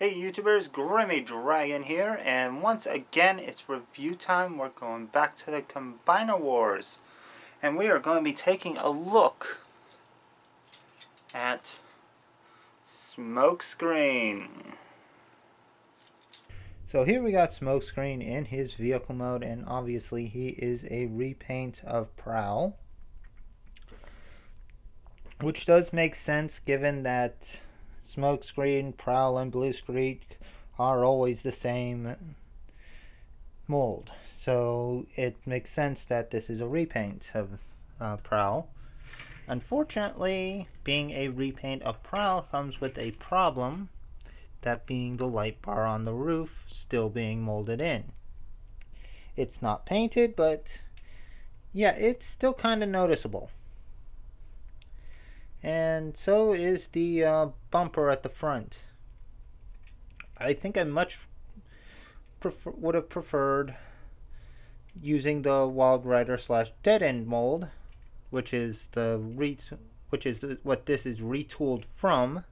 Hey YouTubers, Grimmy Dragon here, and once again it's review time. We're going back to the Combiner Wars, and we are going to be taking a look at Smokescreen. So here we got Smokescreen in his vehicle mode, and obviously he is a repaint of Prowl, which does make sense given that Smokescreen, Prowl, and Blue Streak are always the same mold. So it makes sense that this is a repaint of Prowl. Unfortunately, being a repaint of Prowl comes with a problem, that being the light bar on the roof still being molded in. It's not painted, but yeah, it's still kind of noticeable. And so is the bumper at the front. I think I much would have preferred using the Wild Rider / Dead End mold, which is what this is retooled from,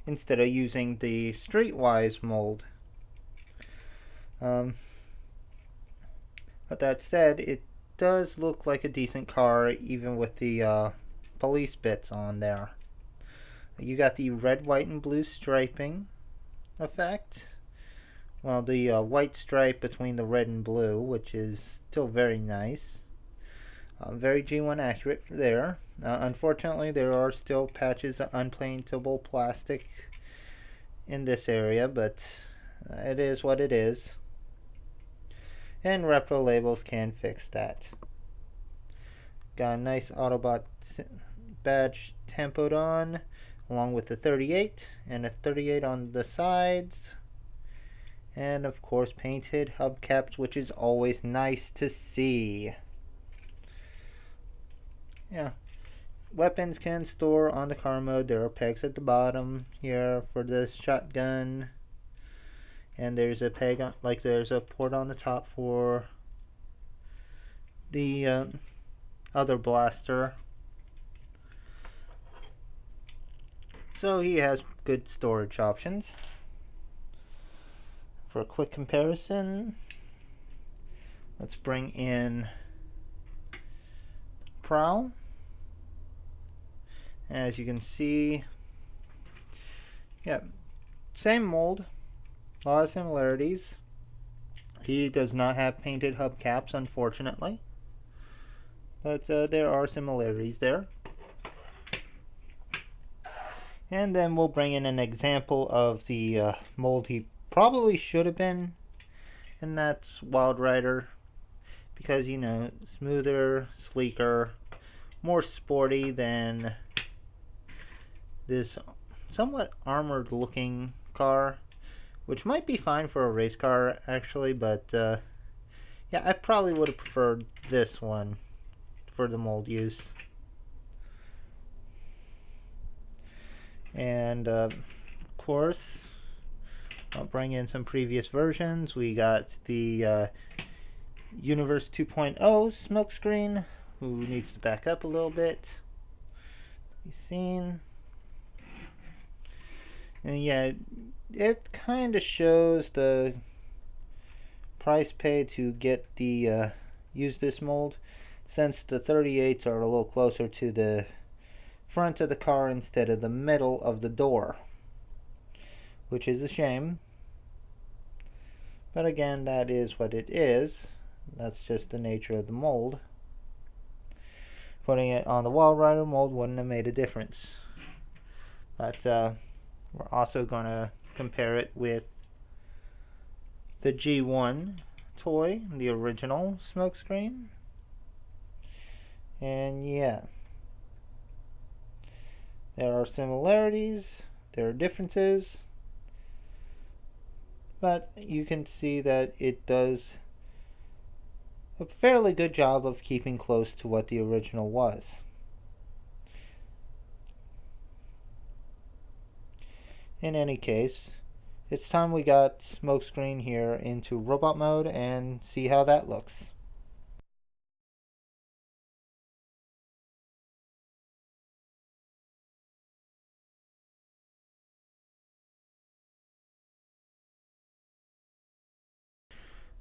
instead of using the Streetwise mold. But that said, it does look like a decent car, even with the police bits on there. You got the red, white, and blue striping effect. Well, the white stripe between the red and blue, which is still very nice. Very G1 accurate there. Unfortunately, there are still patches of unpaintable plastic in this area, but it is what it is. And repro labels can fix that. Got a nice Autobot badge tempoed on, along with the 38 and a 38 on the sides. And of course painted hubcaps, which is always nice to see. Yeah. Weapons can store on the car mode. There are pegs at the bottom here for the shotgun. And there's a peg, there's a port on the top for the other blaster. So he has good storage options. For a quick comparison, let's bring in Prowl. As you can see, yeah, same mold, a lot of similarities. He does not have painted hubcaps, unfortunately, but there are similarities there. And then we'll bring in an example of the mold he probably should have been, and that's Wild Rider, because, you know, smoother, sleeker, more sporty than this somewhat armored looking car, which might be fine for a race car actually, but yeah, I probably would have preferred this one for the mold use. And of course, I'll bring in some previous versions. We got the Universe 2.0 Smokescreen, who needs to back up a little bit. Be seen. And yeah, it kind of shows the price paid to get the use this mold, since the 38s are a little closer to the front of the car instead of the middle of the door, which is a shame. But again, that is what it is. That's just the nature of the mold. Putting it on the Wild Rider mold wouldn't have made a difference. But we're also going to compare it with the G1 toy, the original Smokescreen. And yeah, there are similarities, there are differences, but you can see that it does a fairly good job of keeping close to what the original was. In any case, it's time we got Smokescreen here into robot mode and see how that looks.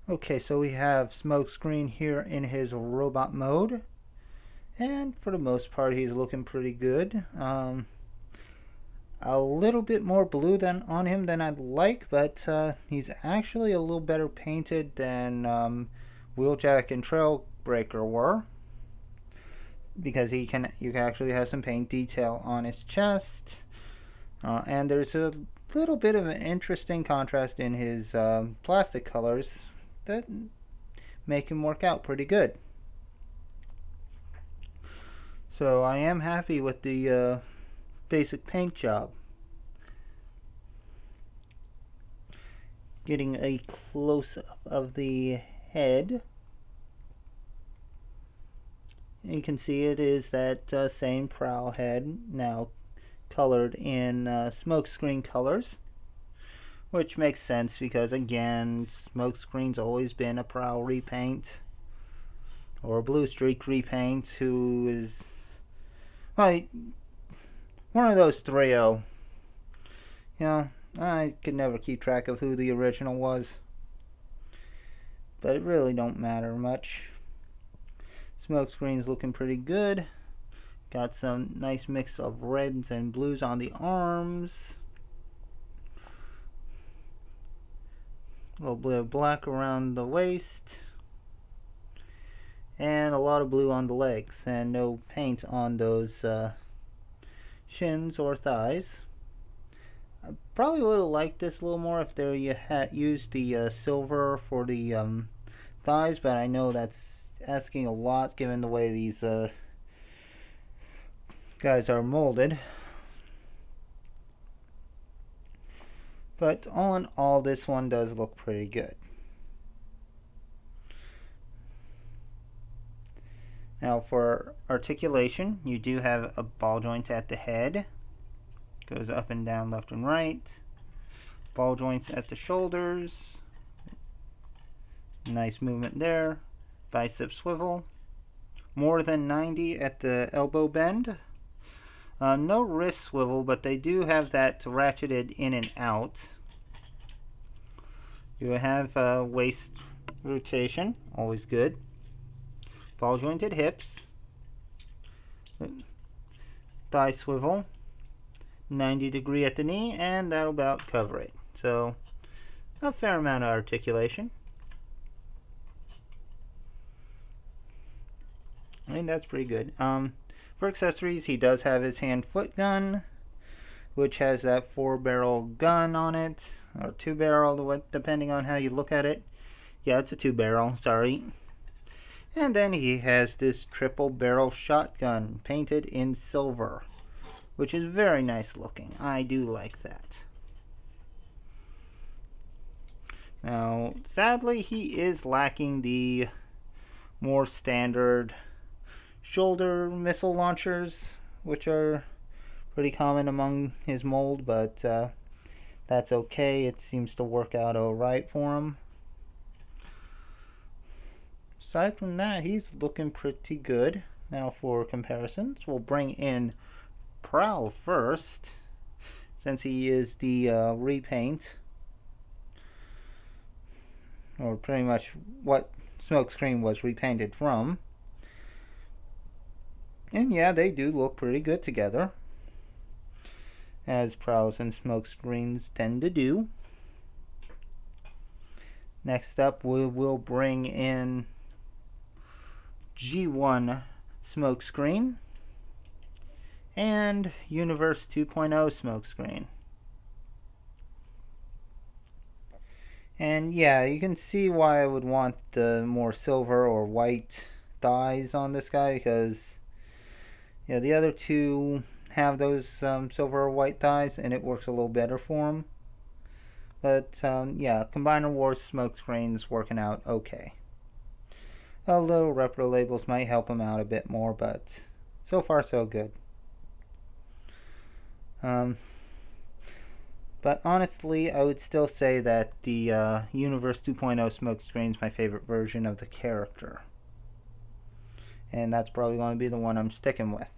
Okay, so we have Smokescreen here in his robot mode, and for the most part he's looking pretty good. A little bit more blue than on him than I'd like, but he's actually a little better painted than Wheeljack and Trailbreaker were, because you can actually have some paint detail on his chest, and there's a little bit of an interesting contrast in his plastic colors that make him work out pretty good. So I am happy with the basic paint job. Getting a close-up of the head. You can see it is that same prowl head, now colored in Smokescreen colors, which makes sense because, again, Smokescreen's always been a prowl repaint, or a Blue Streak repaint, who is, well, one of those trio. You know, I could never keep track of who the original was, but it really don't matter much. Smokescreen's looking pretty good. Got some nice mix of reds and blues on the arms. A little bit of black around the waist. And a lot of blue on the legs. And no paint on those shins or thighs. I probably would have liked this a little more if you had used the silver for the thighs, but I know that's asking a lot given the way these guys are molded. But all in all, this one does look pretty good. Now for articulation, you do have a ball joint at the head. Goes up and down, left and right. Ball joints at the shoulders. Nice movement there. Bicep swivel. More than 90 at the elbow bend. No wrist swivel, but they do have that ratcheted in and out. You have waist rotation, always good. Ball jointed hips. Thigh swivel. 90-degree at the knee, and that'll about cover it. So, a fair amount of articulation. I mean, that's pretty good. For accessories, he does have his hand-foot gun, which has that 4-barrel gun on it, or 2-barrel, depending on how you look at it. Yeah, it's a 2-barrel, sorry. And then he has this triple-barrel shotgun, painted in silver, which is very nice looking. I do like that. Now, sadly, he is lacking the more standard shoulder missile launchers, which are pretty common among his mold, but that's okay. It seems to work out alright for him. Aside from that, he's looking pretty good. Now for comparisons, we'll bring in Prowl first, since he is the repaint, or pretty much what Smokescreen was repainted from. And yeah, they do look pretty good together, as Prowls and Smokescreens tend to do. Next up, we will bring in G1 Smokescreen and Universe 2.0 Smokescreen. And yeah, you can see why I would want the more silver or white thighs on this guy, because yeah, the other two have those silver or white thighs, and it works a little better for them. But yeah, Combiner Wars Smokescreen's working out okay. A little repro labels might help him out a bit more, but so far so good. But honestly, I would still say that the Universe 2.0 Smokescreen is my favorite version of the character. And that's probably going to be the one I'm sticking with.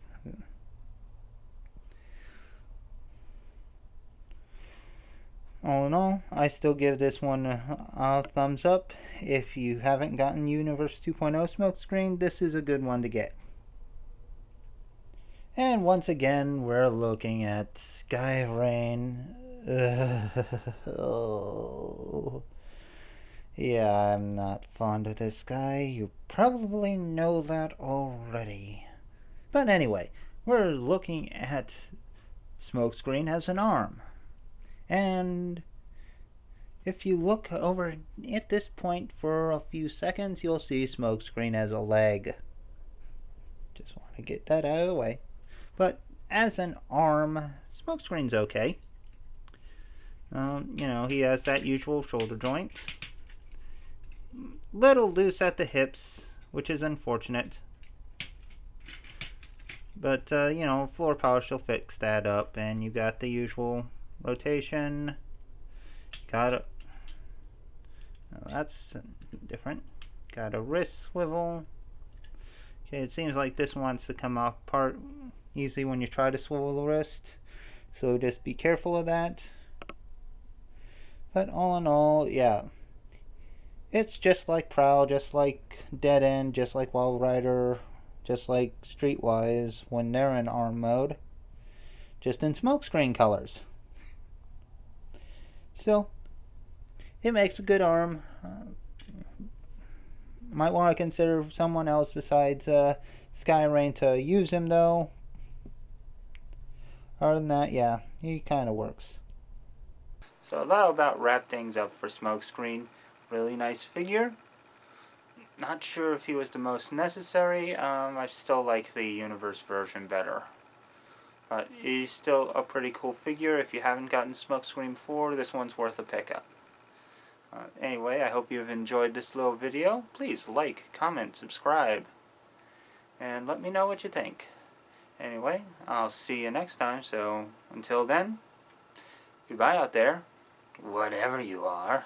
All in all, I still give this one a thumbs up. If you haven't gotten Universe 2.0 Smokescreen, this is a good one to get. And once again, we're looking at Sky Rain. Oh. Yeah, I'm not fond of this guy. You probably know that already. But anyway, we're looking at Smokescreen as an arm. And if you look over at this point for a few seconds, you'll see Smokescreen as a leg. Just want to get that out of the way. But as an arm, Smokescreen's okay. He has that usual shoulder joint. Little loose at the hips, which is unfortunate. But, floor polish will fix that up. And you got the usual rotation. Got a... that's different. Got a wrist swivel. Okay, it seems like this wants to come off part easily when you try to swivel the wrist. So just be careful of that. But all in all, yeah. It's just like Prowl, just like Dead End, just like Wild Rider, just like Streetwise when they're in arm mode. Just in Smokescreen colors. Still, it makes a good arm. Might want to consider someone else besides Skyrain to use him though. Other than that, yeah, he kind of works. So that'll about wrap things up for Smokescreen. Really nice figure. Not sure if he was the most necessary. I still like the Universe version better. But he's still a pretty cool figure. If you haven't gotten Smokescreen before, this one's worth a pickup. Anyway, I hope you've enjoyed this little video. Please like, comment, subscribe, and let me know what you think. Anyway, I'll see you next time, so until then, goodbye out there, whatever you are.